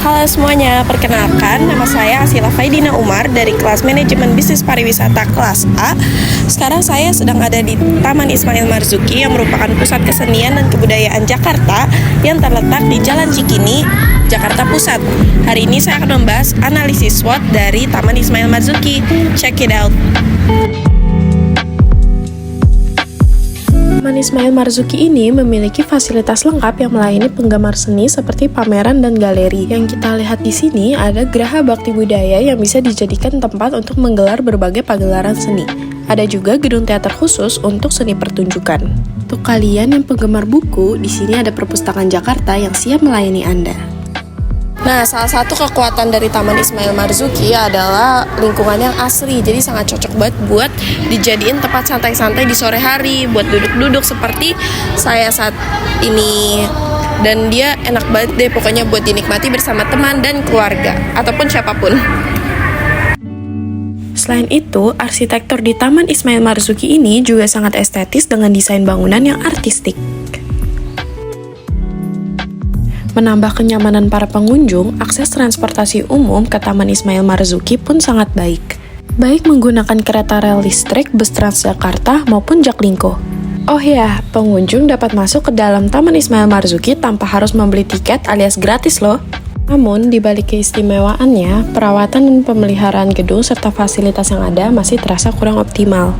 Halo semuanya, perkenalkan nama saya Asila Faidina Umar dari kelas Manajemen Bisnis Pariwisata kelas A. Sekarang saya sedang ada di Taman Ismail Marzuki yang merupakan pusat kesenian dan kebudayaan Jakarta yang terletak di Jalan Cikini, Jakarta Pusat. Hari ini saya akan membahas analisis SWOT dari Taman Ismail Marzuki. Check it out. Taman Ismail Marzuki ini memiliki fasilitas lengkap yang melayani penggemar seni seperti pameran dan galeri. Yang kita lihat di sini ada Geraha Bakti Budaya yang bisa dijadikan tempat untuk menggelar berbagai pagelaran seni. Ada juga gedung teater khusus untuk seni pertunjukan. Untuk kalian yang penggemar buku, di sini ada Perpustakaan Jakarta yang siap melayani Anda. Nah, salah satu kekuatan dari Taman Ismail Marzuki adalah lingkungan yang asri, jadi sangat cocok banget buat dijadiin tempat santai-santai di sore hari, buat duduk-duduk seperti saya saat ini. Dan dia enak banget deh pokoknya buat dinikmati bersama teman dan keluarga, ataupun siapapun. Selain itu, arsitektur di Taman Ismail Marzuki ini juga sangat estetis dengan desain bangunan yang artistik. Menambah kenyamanan para pengunjung, akses transportasi umum ke Taman Ismail Marzuki pun sangat baik. Baik menggunakan kereta rel listrik, bus Transjakarta, maupun Jaklingko. Oh ya, pengunjung dapat masuk ke dalam Taman Ismail Marzuki tanpa harus membeli tiket alias gratis loh. Namun, di balik keistimewaannya, perawatan dan pemeliharaan gedung serta fasilitas yang ada masih terasa kurang optimal.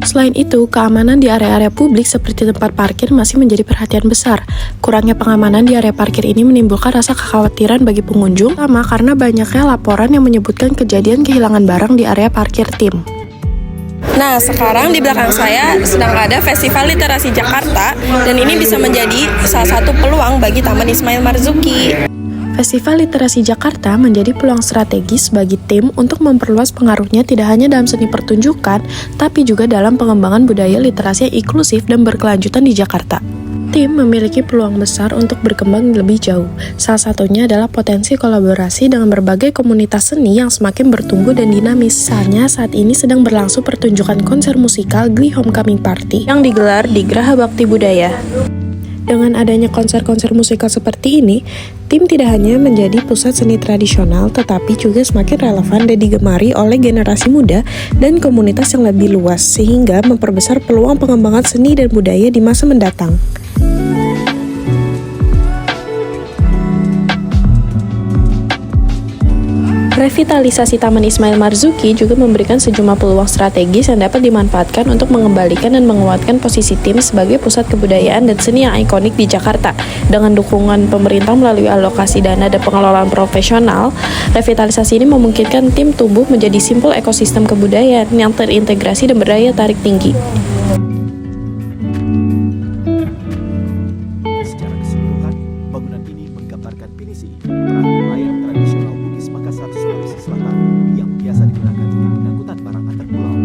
Selain itu, keamanan di area-area publik seperti tempat parkir masih menjadi perhatian besar. Kurangnya pengamanan di area parkir ini menimbulkan rasa kekhawatiran bagi pengunjung, terutama karena banyaknya laporan yang menyebutkan kejadian kehilangan barang di area parkir tim. Nah, sekarang di belakang saya sedang ada Festival Literasi Jakarta, dan ini bisa menjadi salah satu peluang bagi Taman Ismail Marzuki. Festival Literasi Jakarta menjadi peluang strategis bagi tim untuk memperluas pengaruhnya tidak hanya dalam seni pertunjukan, tapi juga dalam pengembangan budaya literasi yang inklusif dan berkelanjutan di Jakarta. Tim memiliki peluang besar untuk berkembang lebih jauh. Salah satunya adalah potensi kolaborasi dengan berbagai komunitas seni yang semakin bertumbuh dan dinamis. Misalnya, saat ini sedang berlangsung pertunjukan konser musikal Glee Homecoming Party yang digelar di Geraha Bakti Budaya. Dengan adanya konser-konser musikal seperti ini, tim tidak hanya menjadi pusat seni tradisional, tetapi juga semakin relevan dan digemari oleh generasi muda dan komunitas yang lebih luas, sehingga memperbesar peluang pengembangan seni dan budaya di masa mendatang. Revitalisasi Taman Ismail Marzuki juga memberikan sejumlah peluang strategis yang dapat dimanfaatkan untuk mengembalikan dan menguatkan posisi tim sebagai pusat kebudayaan dan seni yang ikonik di Jakarta. Dengan dukungan pemerintah melalui alokasi dana dan pengelolaan profesional, revitalisasi ini memungkinkan tim tumbuh menjadi simpul ekosistem kebudayaan yang terintegrasi dan berdaya tarik tinggi. Secara keseluruhan, bangunan ini menggambarkan pinisi, perahu layar tradisional Bugis Makassar, Sulawesi Selatan yang biasa digunakan untuk pengangkutan barang antar pulau.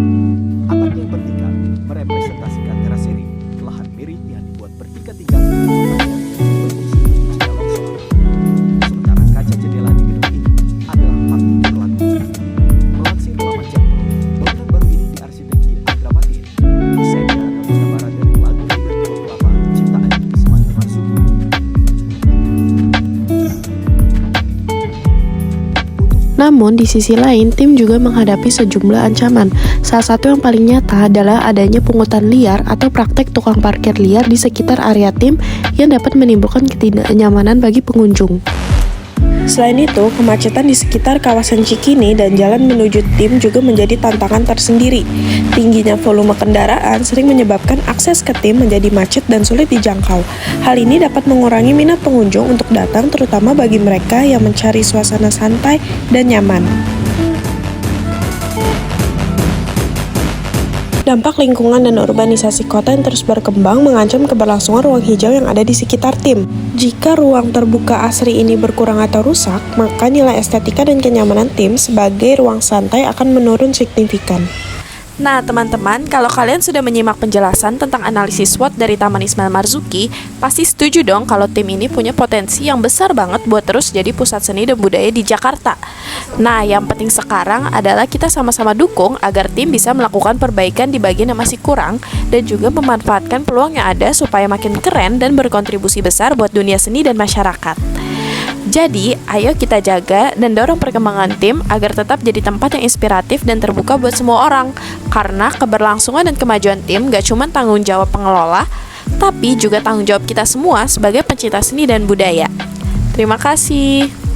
Atap yang bertingkat merepresentasikan terasering, lahan miring yang dibuat bertingkat-tingkat berfungsi jika longsor. Sementara kaca jendela di gedung ini adalah parti berlaku. Melansir laman Jakpro, bangunan baru ini diarsiteki Andra Matin. Desainnya adalah gambaran dari lagu Liga 28 ciptaan Ismail Marzuki. Namun, di sisi lain, tim juga menghadapi sejumlah ancaman. Salah satu yang paling nyata adalah adanya pungutan liar atau praktek tukang parkir liar di sekitar area tim yang dapat menimbulkan ketidaknyamanan bagi pengunjung. Selain itu, kemacetan di sekitar kawasan Cikini dan jalan menuju tim juga menjadi tantangan tersendiri. Tingginya volume kendaraan sering menyebabkan akses ke tim menjadi macet dan sulit dijangkau. Hal ini dapat mengurangi minat pengunjung untuk datang, terutama bagi mereka yang mencari suasana santai dan nyaman. Dampak lingkungan dan urbanisasi kota yang terus berkembang mengancam keberlangsungan ruang hijau yang ada di sekitar tim. Jika ruang terbuka asri ini berkurang atau rusak, maka nilai estetika dan kenyamanan tim sebagai ruang santai akan menurun signifikan. Nah teman-teman, kalau kalian sudah menyimak penjelasan tentang analisis SWOT dari Taman Ismail Marzuki, pasti setuju dong kalau tim ini punya potensi yang besar banget buat terus jadi pusat seni dan budaya di Jakarta. Nah, yang penting sekarang adalah kita sama-sama dukung agar tim bisa melakukan perbaikan di bagian yang masih kurang dan juga memanfaatkan peluang yang ada supaya makin keren dan berkontribusi besar buat dunia seni dan masyarakat. Jadi, ayo kita jaga dan dorong perkembangan tim agar tetap jadi tempat yang inspiratif dan terbuka buat semua orang. Karena keberlangsungan dan kemajuan tim gak cuma tanggung jawab pengelola, tapi juga tanggung jawab kita semua sebagai pencinta seni dan budaya. Terima kasih.